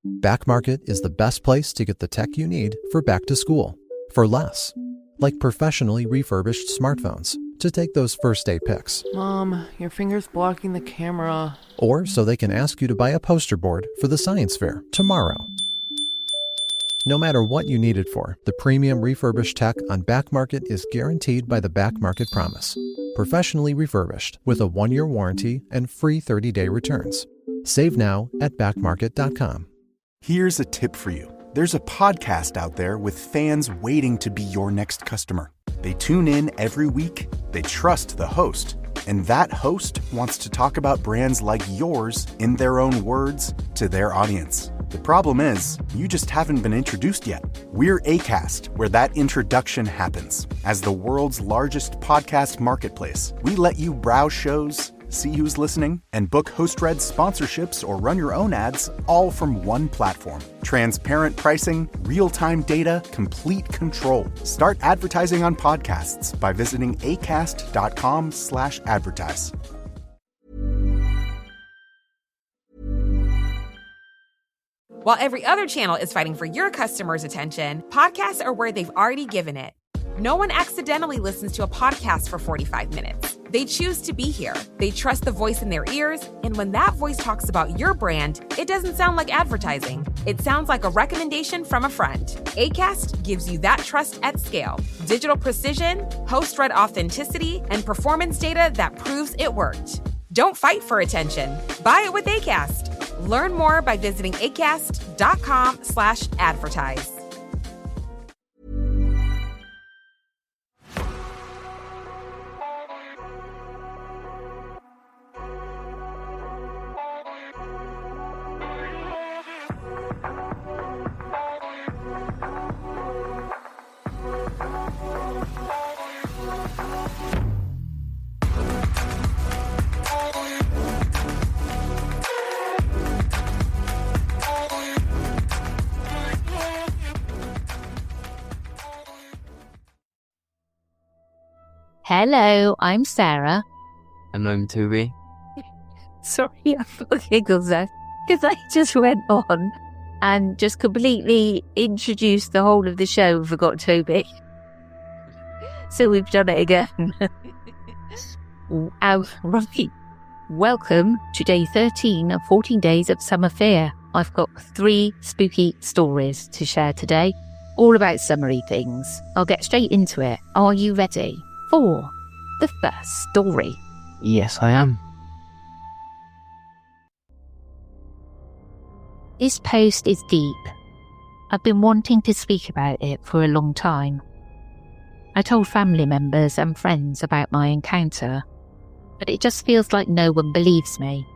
Back Market is the best place to get the tech you need for back to school, for less. Like professionally refurbished smartphones to take those first day pics. Mom, your finger's blocking the camera. Or so they can ask you to buy a poster board for the science fair tomorrow. No matter what you need it for, the premium refurbished tech on Back Market is guaranteed by the Back Market Promise. Professionally refurbished with a 1-year warranty and free 30-day returns. Save now at backmarket.com. Here's a tip for you. There's a podcast out there with fans waiting to be your next customer. They tune in every week, they trust the host, and that host wants to talk about brands like yours in their own words to their audience. The problem is, you just haven't been introduced yet. We're Acast, where that introduction happens. As the world's largest podcast marketplace, we let you browse shows, see who's listening, and book host-read sponsorships or run your own ads, all from one platform. Transparent pricing, real-time data, complete control. Start advertising on podcasts by visiting acast.com/advertise. While every other channel is fighting for your customers' attention, podcasts are where they've already given it. No one accidentally listens to a podcast for 45 minutes. They choose to be here. They trust the voice in their ears, and when that voice talks about your brand, it doesn't sound like advertising. It sounds like a recommendation from a friend. Acast gives you that trust at scale. Digital precision, host-read authenticity, and performance data that proves it worked. Don't fight for attention. Buy it with Acast. Learn more by visiting acast.com/advertise. Hello, I'm Sarah. And I'm Toby. Sorry, I've got giggles there, because I just went on and just completely introduced the whole of the show and forgot Toby. So we've done it again. Right. Welcome to day 13 of 14 days of summer fear. I've got 3 spooky stories to share today, all about summery things. I'll get straight into it. Are you ready for the first story? Yes, I am. This post is deep. I've been wanting to speak about it for a long time. I told family members and friends about my encounter, but it just feels like no one believes me.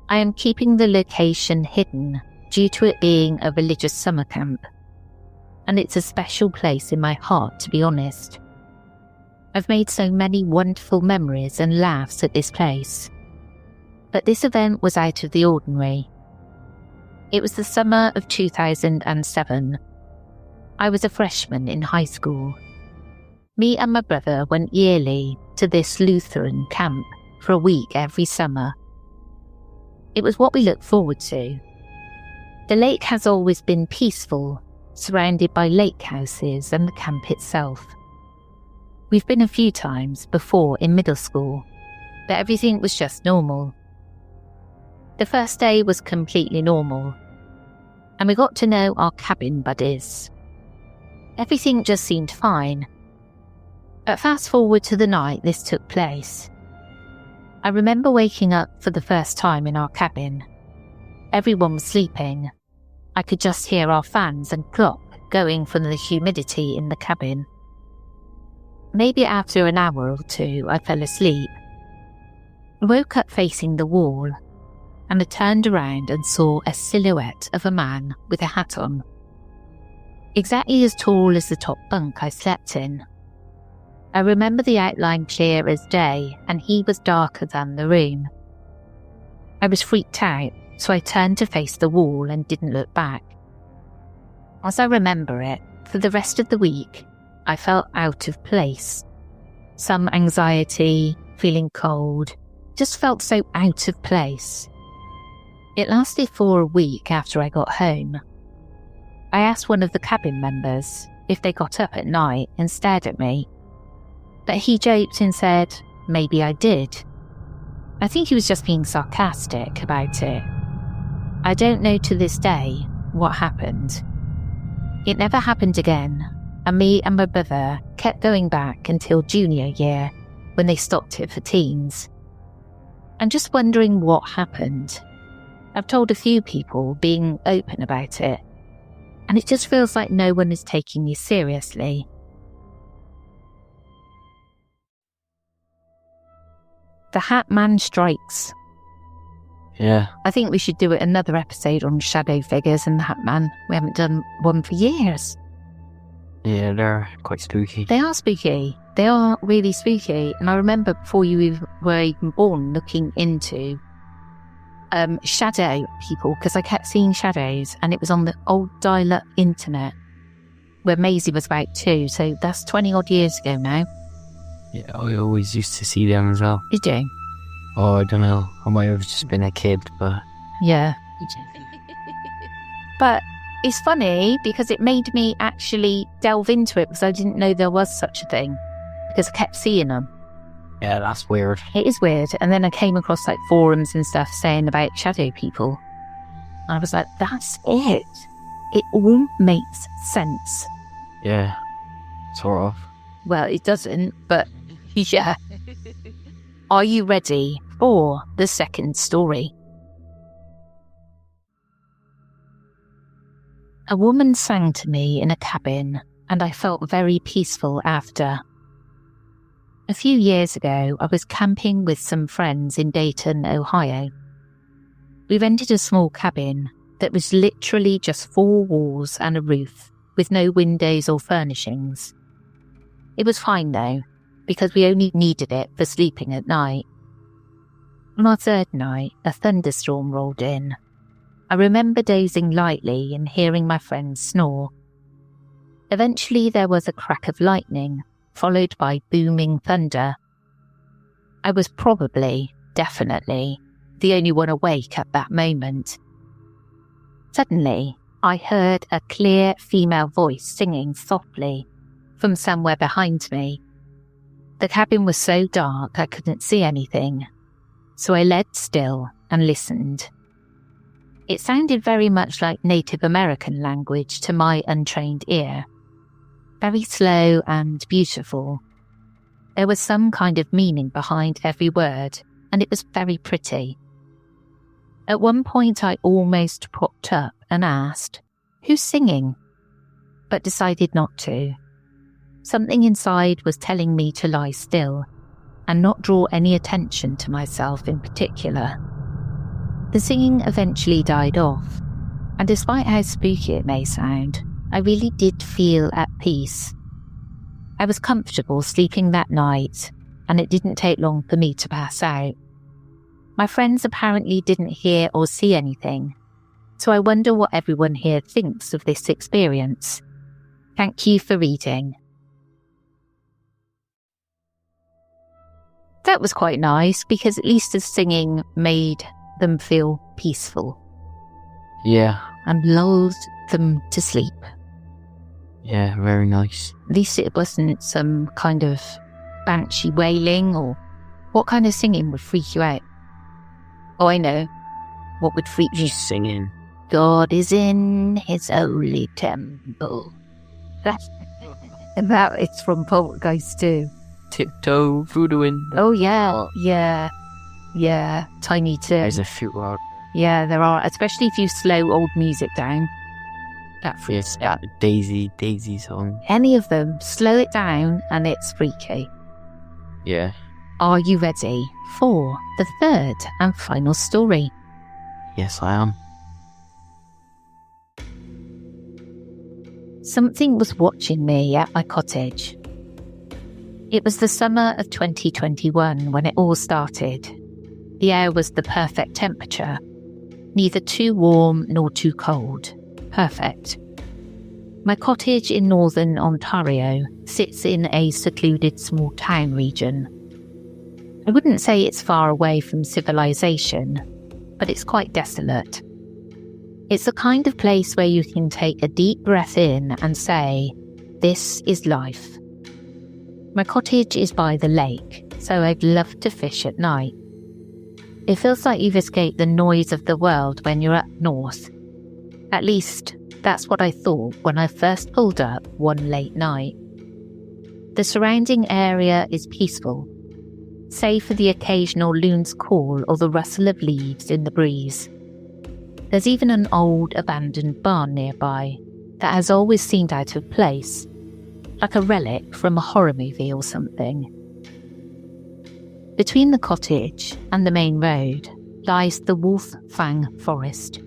I am keeping the location hidden due to it being a religious summer camp, and it's a special place in my heart, to be honest. I've made so many wonderful memories and laughs at this place. But this event was out of the ordinary. It was the summer of 2007. I was a freshman in high school. Me and my brother went yearly to this Lutheran camp for a week every summer. It was what we looked forward to. The lake has always been peaceful, surrounded by lake houses and the camp itself. We've been a few times before in middle school, but everything was just normal. The first day was completely normal, and we got to know our cabin buddies. Everything just seemed fine. But fast forward to the night this took place. I remember waking up for the first time in our cabin. Everyone was sleeping. I could just hear our fans and clock going from the humidity in the cabin. Maybe after an hour or two, I fell asleep. I woke up facing the wall, and I turned around and saw a silhouette of a man with a hat on. Exactly as tall as the top bunk I slept in. I remember the outline clear as day, and he was darker than the room. I was freaked out, so I turned to face the wall and didn't look back. As I remember it, for the rest of the week, I felt out of place. Some anxiety, feeling cold, just felt so out of place. It lasted for a week after I got home. I asked one of the cabin members if they got up at night and stared at me, but he joked and said maybe I did. I think he was just being sarcastic about it. I don't know to this day what happened. It never happened again, and me and my brother kept going back until junior year when they stopped it for teens. I'm just wondering what happened. I've told a few people being open about it, and it just feels like no one is taking me seriously. The Hat Man strikes. Yeah. I think we should do another episode on shadow figures and the Hat Man. We haven't done one for years. Yeah, they're quite spooky. They are spooky. They are really spooky. And I remember before you were even born looking into shadow people, because I kept seeing shadows, and it was on the old dial-up internet where Maisie was about 2, so that's 20 odd years ago now. Yeah, I always used to see them as well. Did you? Oh, I don't know. I might have just been a kid, but... Yeah. But it's funny because it made me actually delve into it, because I didn't know there was such a thing, because I kept seeing them. Yeah, that's weird. It is weird. And then I came across like forums and stuff saying about shadow people. And I was like, that's it. It all makes sense. Yeah, sort of. Well, it doesn't, but yeah. Are you ready for the second story? A woman sang to me in a cabin, and I felt very peaceful after. A few years ago, I was camping with some friends in Dayton, Ohio. We rented a small cabin that was literally just 4 walls and a roof, with no windows or furnishings. It was fine though, because we only needed it for sleeping at night. On our third night, a thunderstorm rolled in. I remember dozing lightly and hearing my friends snore. Eventually there was a crack of lightning, followed by booming thunder. I was definitely, the only one awake at that moment. Suddenly, I heard a clear female voice singing softly from somewhere behind me. The cabin was so dark I couldn't see anything, so I lay still and listened. It sounded very much like Native American language to my untrained ear. Very slow and beautiful. There was some kind of meaning behind every word, and it was very pretty. At one point I almost propped up and asked, "Who's singing?" But decided not to. Something inside was telling me to lie still and not draw any attention to myself in particular. The singing eventually died off, and despite how spooky it may sound, I really did feel at peace. I was comfortable sleeping that night, and it didn't take long for me to pass out. My friends apparently didn't hear or see anything, so I wonder what everyone here thinks of this experience. Thank you for reading. That was quite nice, because at least the singing made them feel peaceful. Yeah. And lulled them to sleep. Yeah, very nice. At least it wasn't some kind of banshee wailing, or what kind of singing would freak you out? Oh, I know. What would freak you? Just singing. God is in his holy temple. That it's from Poltergeist too. Tiptoe through the window. Oh yeah, yeah. Tiny Tim. There's a few out. Yeah, there are, especially if you slow old music down. That freaks out. Daisy song. Any of them, slow it down and it's freaky. Yeah. Are you ready for the third and final story? Yes, I am. Something was watching me at my cottage. It was the summer of 2021 when it all started. The air was the perfect temperature. Neither too warm nor too cold. Perfect. My cottage in northern Ontario sits in a secluded small town region. I wouldn't say it's far away from civilization, but it's quite desolate. It's the kind of place where you can take a deep breath in and say, "This is life." My cottage is by the lake, so I'd love to fish at night. It feels like you've escaped the noise of the world when you're up north. At least, that's what I thought when I first pulled up one late night. The surrounding area is peaceful, save for the occasional loon's call or the rustle of leaves in the breeze. There's even an old abandoned barn nearby that has always seemed out of place, like a relic from a horror movie or something. Between the cottage and the main road lies the Wolf Fang Forest,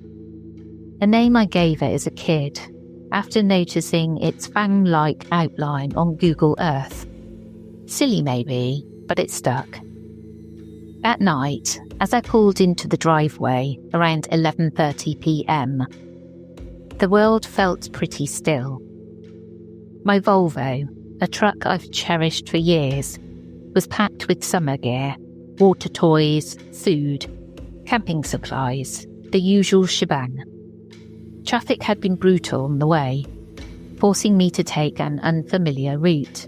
a name I gave it as a kid after noticing its fang-like outline on Google Earth. Silly maybe, but it stuck. At night, as I pulled into the driveway around 11:30 p.m, the world felt pretty still. My Volvo, a truck I've cherished for years, was packed with summer gear, water toys, food, camping supplies, the usual shebang. Traffic had been brutal on the way, forcing me to take an unfamiliar route.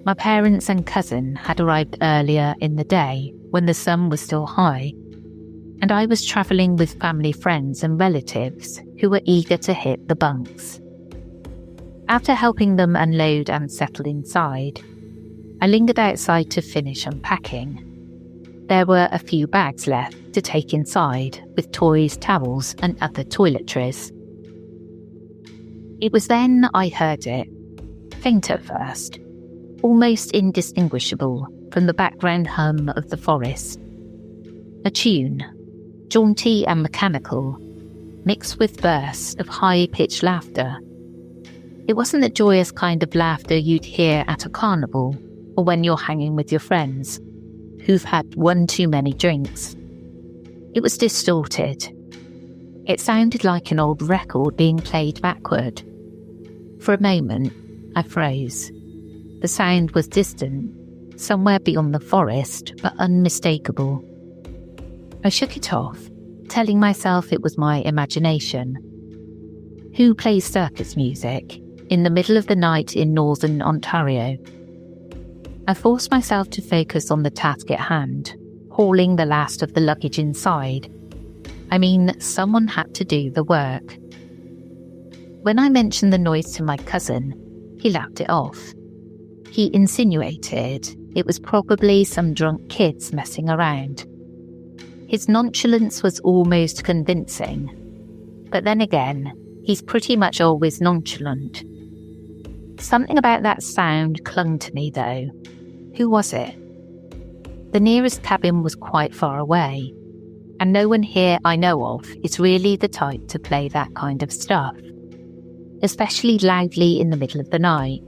My parents and cousin had arrived earlier in the day when the sun was still high, and I was travelling with family friends and relatives who were eager to hit the bunks. After helping them unload and settle inside, I lingered outside to finish unpacking. There were a few bags left to take inside with toys, towels and other toiletries. It was then I heard it, faint at first, almost indistinguishable from the background hum of the forest. A tune, jaunty and mechanical, mixed with bursts of high-pitched laughter. It wasn't the joyous kind of laughter you'd hear at a carnival or when you're hanging with your friends who've had one too many drinks. It was distorted. It sounded like an old record being played backward. For a moment, I froze. The sound was distant, somewhere beyond the forest, but unmistakable. I shook it off, telling myself it was my imagination. Who plays circus music in the middle of the night in northern Ontario? I forced myself to focus on the task at hand, hauling the last of the luggage inside. I mean, someone had to do the work. When I mentioned the noise to my cousin, he laughed it off. He insinuated it was probably some drunk kids messing around. His nonchalance was almost convincing. But then again, he's pretty much always nonchalant. Something about that sound clung to me though. Who was it? The nearest cabin was quite far away, and no one here I know of is really the type to play that kind of stuff, especially loudly in the middle of the night.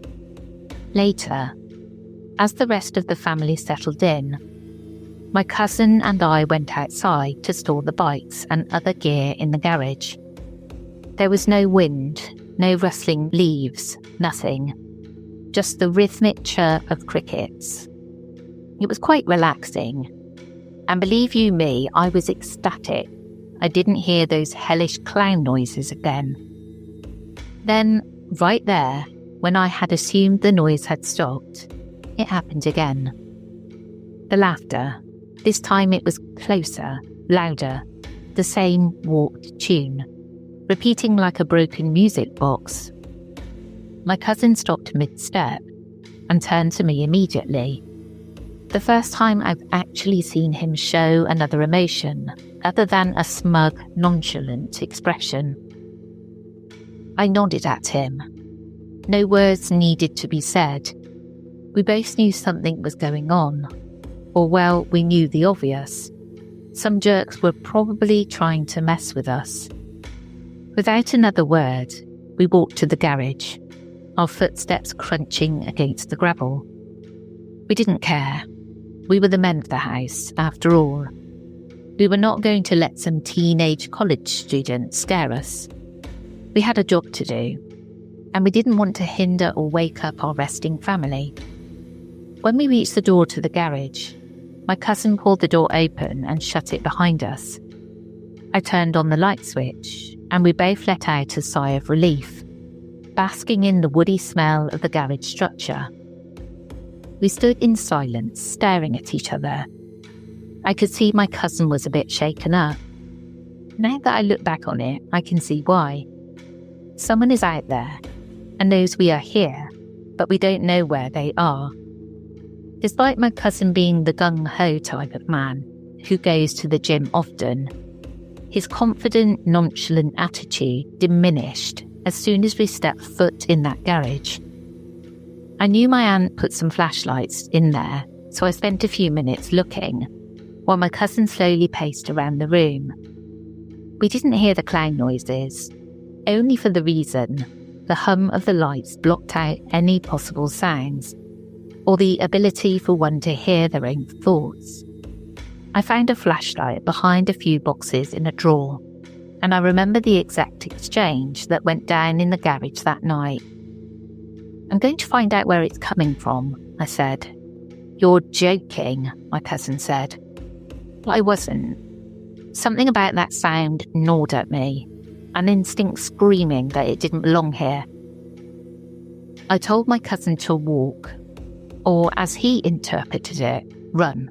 Later, as the rest of the family settled in, my cousin and I went outside to store the bikes and other gear in the garage. There was no wind, no rustling leaves, nothing. Just the rhythmic chirp of crickets. It was quite relaxing. And believe you me, I was ecstatic. I didn't hear those hellish clown noises again. Then, right there, when I had assumed the noise had stopped, it happened again. The laughter. This time it was closer, louder, the same warped tune, repeating like a broken music box. My cousin stopped mid-step and turned to me immediately. The first time I've actually seen him show another emotion other than a smug, nonchalant expression. I nodded at him. No words needed to be said. We both knew something was going on. Or well, we knew the obvious. Some jerks were probably trying to mess with us. Without another word, we walked to the garage, our footsteps crunching against the gravel. We didn't care. We were the men of the house, after all. We were not going to let some teenage college student scare us. We had a job to do, and we didn't want to hinder or wake up our resting family. When we reached the door to the garage, my cousin pulled the door open and shut it behind us, I turned on the light switch, and we both let out a sigh of relief, basking in the woody smell of the garage structure. We stood in silence, staring at each other. I could see my cousin was a bit shaken up. Now that I look back on it, I can see why. Someone is out there and knows we are here, but we don't know where they are. Despite my cousin being the gung-ho type of man who goes to the gym often, his confident, nonchalant attitude diminished as soon as we stepped foot in that garage. I knew my aunt put some flashlights in there, so I spent a few minutes looking, while my cousin slowly paced around the room. We didn't hear the clown noises, only for the reason the hum of the lights blocked out any possible sounds, or the ability for one to hear their own thoughts. I found a flashlight behind a few boxes in a drawer, and I remember the exact exchange that went down in the garage that night. "I'm going to find out where it's coming from," I said. "You're joking," my cousin said. But I wasn't. Something about that sound gnawed at me, an instinct screaming that it didn't belong here. I told my cousin to walk, or as he interpreted it, run,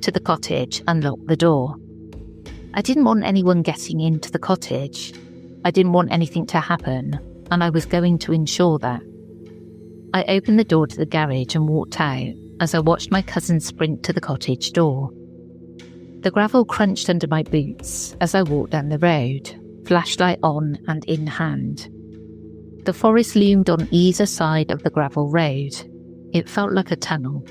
to the cottage and lock the door. I didn't want anyone getting into the cottage. I didn't want anything to happen, and I was going to ensure that. I opened the door to the garage and walked out as I watched my cousin sprint to the cottage door. The gravel crunched under my boots as I walked down the road, flashlight on and in hand. The forest loomed on either side of the gravel road. It felt like a tunnel.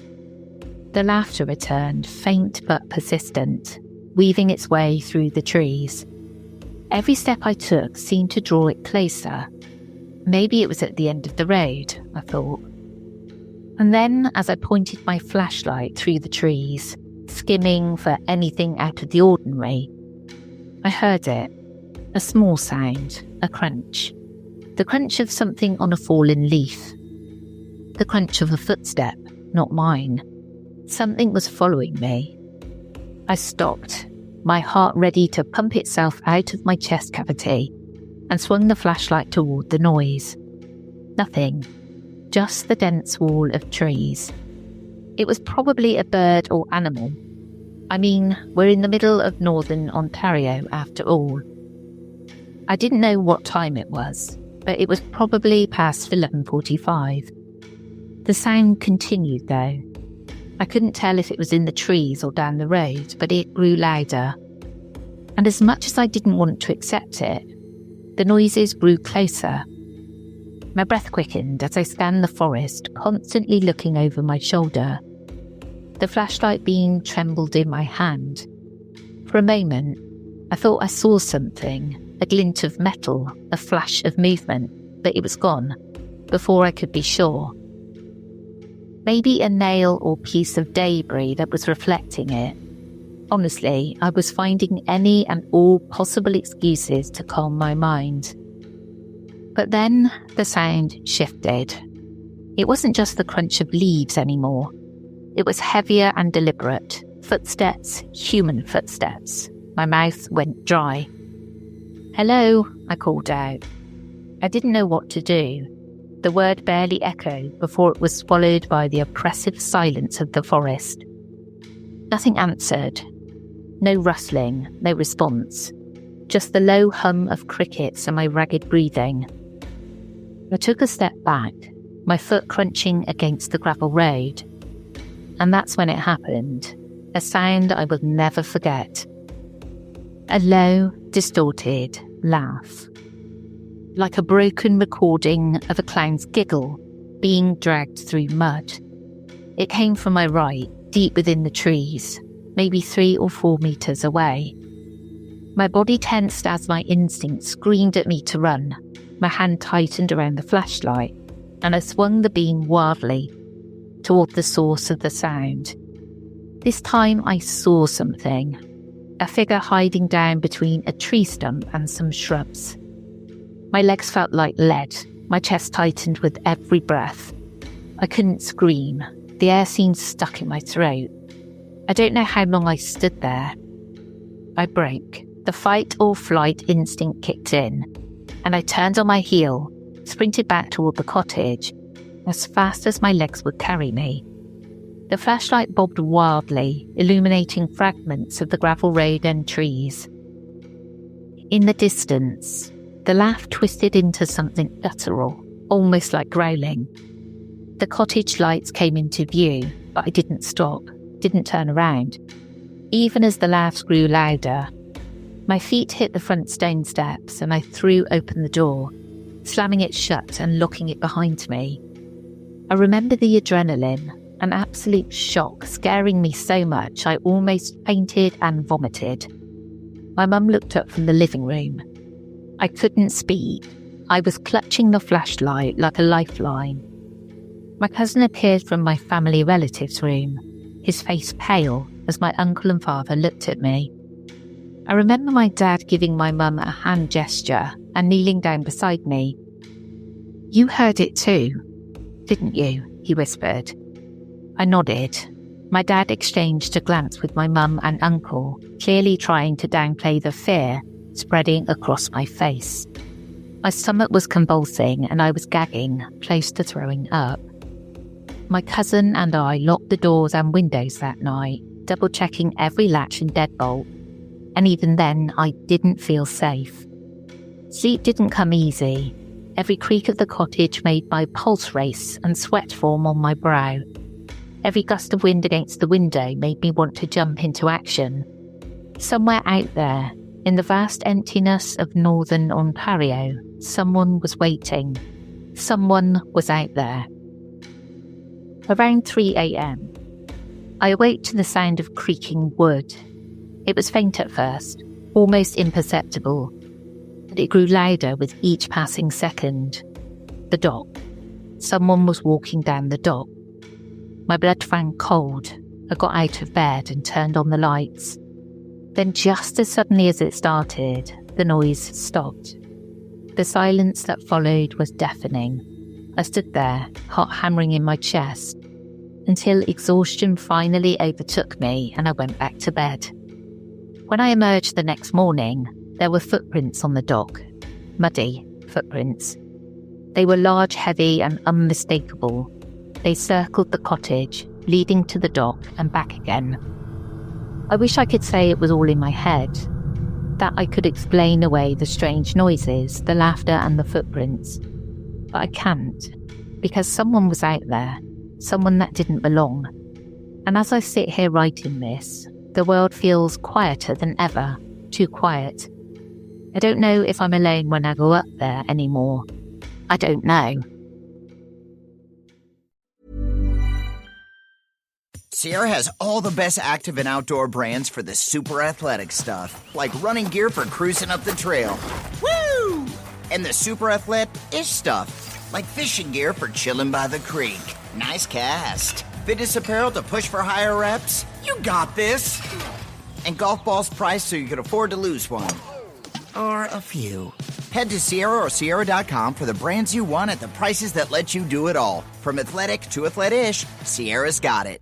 The laughter returned, faint but persistent, weaving its way through the trees. Every step I took seemed to draw it closer. Maybe it was at the end of the road, I thought. And then, as I pointed my flashlight through the trees, skimming for anything out of the ordinary, I heard it. A small sound, a crunch. The crunch of something on a fallen leaf. The crunch of a footstep, not mine. Something was following me. I stopped, my heart ready to pump itself out of my chest cavity, and swung the flashlight toward the noise. Nothing. Just the dense wall of trees. It was probably a bird or animal. I mean, we're in the middle of northern Ontario after all. I didn't know what time it was, but it was probably past 11:45. The sound continued though. I couldn't tell if it was in the trees or down the road, but it grew louder. And as much as I didn't want to accept it, the noises grew closer. My breath quickened as I scanned the forest, constantly looking over my shoulder. The flashlight beam trembled in my hand. For a moment, I thought I saw something, a glint of metal, a flash of movement, but it was gone, before I could be sure. Maybe a nail or piece of debris that was reflecting it. Honestly, I was finding any and all possible excuses to calm my mind. But then the sound shifted. It wasn't just the crunch of leaves anymore. It was heavier and deliberate. Footsteps, human footsteps. My mouth went dry. "Hello," I called out. I didn't know what to do. The word barely echoed before it was swallowed by the oppressive silence of the forest. Nothing answered. No rustling, no response. Just the low hum of crickets and my ragged breathing. I took a step back, my foot crunching against the gravel road. And that's when it happened. A sound I will never forget. A low, distorted laugh. Like a broken recording of a clown's giggle being dragged through mud. It came from my right, deep within the trees, maybe 3 or 4 meters away. My body tensed as my instinct screamed at me to run. My hand tightened around the flashlight, and I swung the beam wildly toward the source of the sound. This time I saw something. A figure hiding down between a tree stump and some shrubs. My legs felt like lead. My chest tightened with every breath. I couldn't scream. The air seemed stuck in my throat. I don't know how long I stood there. I broke. The fight or flight instinct kicked in, and I turned on my heel, sprinted back toward the cottage, as fast as my legs would carry me. The flashlight bobbed wildly, illuminating fragments of the gravel road and trees. In the distance, the laugh twisted into something guttural, almost like growling. The cottage lights came into view, but I didn't stop, didn't turn around. Even as the laughs grew louder, my feet hit the front stone steps and I threw open the door, slamming it shut and locking it behind me. I remember the adrenaline, an absolute shock scaring me so much I almost fainted and vomited. My mum looked up from the living room. I couldn't speak. I was clutching the flashlight like a lifeline. My cousin appeared from my family relative's room, his face pale as my uncle and father looked at me. I remember my dad giving my mum a hand gesture and kneeling down beside me. "You heard it too, didn't you?" he whispered. I nodded. My dad exchanged a glance with my mum and uncle, clearly trying to downplay the fear spreading across my face. My stomach was convulsing and I was gagging, close to throwing up. My cousin and I locked the doors and windows that night, double-checking every latch and deadbolt. And even then, I didn't feel safe. Sleep didn't come easy. Every creak of the cottage made my pulse race and sweat form on my brow. Every gust of wind against the window made me want to jump into action. Somewhere out there, in the vast emptiness of northern Ontario, someone was waiting. Someone was out there. Around 3 a.m, I awoke to the sound of creaking wood. It was faint at first, almost imperceptible, but it grew louder with each passing second. The dock. Someone was walking down the dock. My blood ran cold. I got out of bed and turned on the lights. Then just as suddenly as it started, the noise stopped. The silence that followed was deafening. I stood there, heart hammering in my chest, until exhaustion finally overtook me and I went back to bed. When I emerged the next morning, there were footprints on the dock. Muddy footprints. They were large, heavy and unmistakable. They circled the cottage, leading to the dock and back again. I wish I could say it was all in my head, that I could explain away the strange noises, the laughter and the footprints. But I can't, because someone was out there, someone that didn't belong. And as I sit here writing this, the world feels quieter than ever, too quiet. I don't know if I'm alone when I go up there anymore. I don't know. Sierra has all the best active and outdoor brands for the super athletic stuff, like running gear for cruising up the trail. Woo! And the super athletic-ish stuff, like fishing gear for chilling by the creek. Nice cast. Fitness apparel to push for higher reps. You got this. And golf balls priced so you can afford to lose one. Or a few. Head to Sierra or Sierra.com for the brands you want at the prices that let you do it all. From athletic to athletic-ish, Sierra's got it.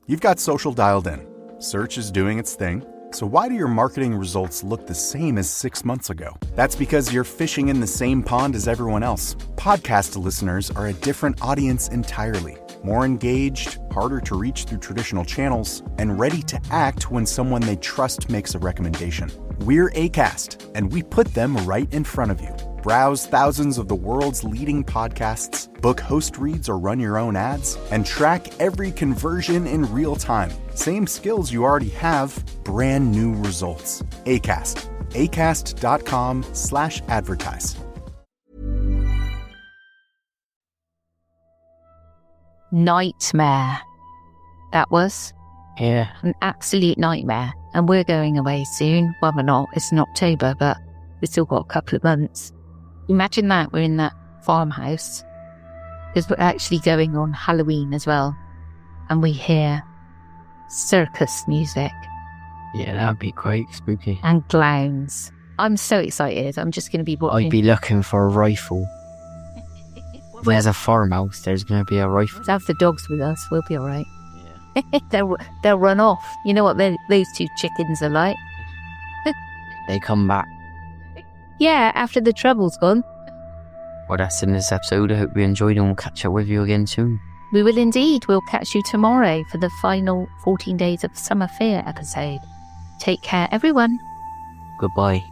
You've got social dialed in. Search is doing its thing. So why do your marketing results look the same as 6 months ago? That's because you're fishing in the same pond as everyone else. Podcast listeners are a different audience entirely. More engaged, harder to reach through traditional channels, and ready to act when someone they trust makes a recommendation. We're Acast, and we put them right in front of you. Browse thousands of the world's leading podcasts, book host reads or run your own ads, and track every conversion in real time. Same skills you already have, brand new results. Acast. Acast.com/advertise. Nightmare. That was Yeah. an absolute nightmare. And we're going away soon. Well, we're not. It's in October, but we've still got a couple of months. Imagine that. We're in that farmhouse. Because we're actually going on Halloween as well. And we hear circus music Yeah, that'd be quite spooky. and clowns. I'm so excited. I'm just going to be watching. I'd be looking for a rifle. If there's a farmhouse, there's going to be a rifle. Let's have the dogs with us. We'll be all right. They'll run off. You know what those two chickens are like. They come back. Yeah, after the trouble's gone. Well, that's in this episode. I hope you enjoyed and we'll catch up with you again soon. We will indeed. We'll catch you tomorrow for the final 14 Days of Summer Fear episode. Take care, everyone. Goodbye.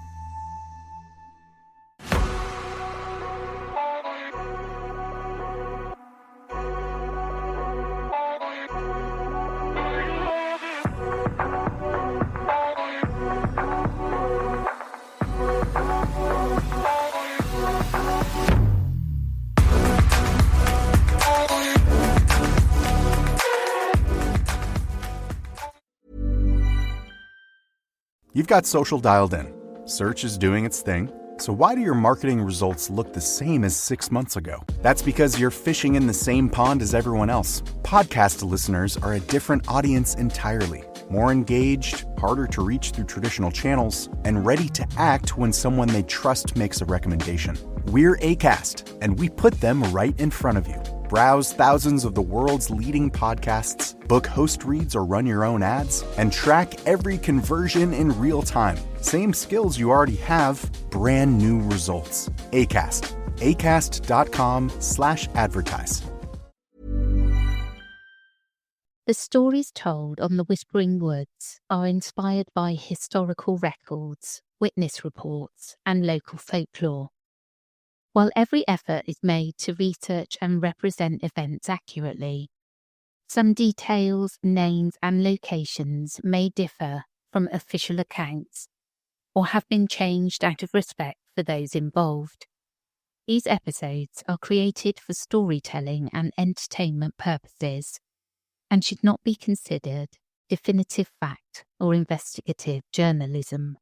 You've got social dialed in. Search is doing its thing. So why do your marketing results look the same as 6 months ago? That's because you're fishing in the same pond as everyone else. Podcast listeners are a different audience entirely. More engaged, harder to reach through traditional channels, and ready to act when someone they trust makes a recommendation. We're Acast, and we put them right in front of you. Browse thousands of the world's leading podcasts, book host reads or run your own ads, and track every conversion in real time. Same skills you already have, brand new results. Acast. Acast.com/advertise. The stories told on the Whispering Woods are inspired by historical records, witness reports, and local folklore. While every effort is made to research and represent events accurately, some details, names, and locations may differ from official accounts or have been changed out of respect for those involved. These episodes are created for storytelling and entertainment purposes and should not be considered definitive fact or investigative journalism.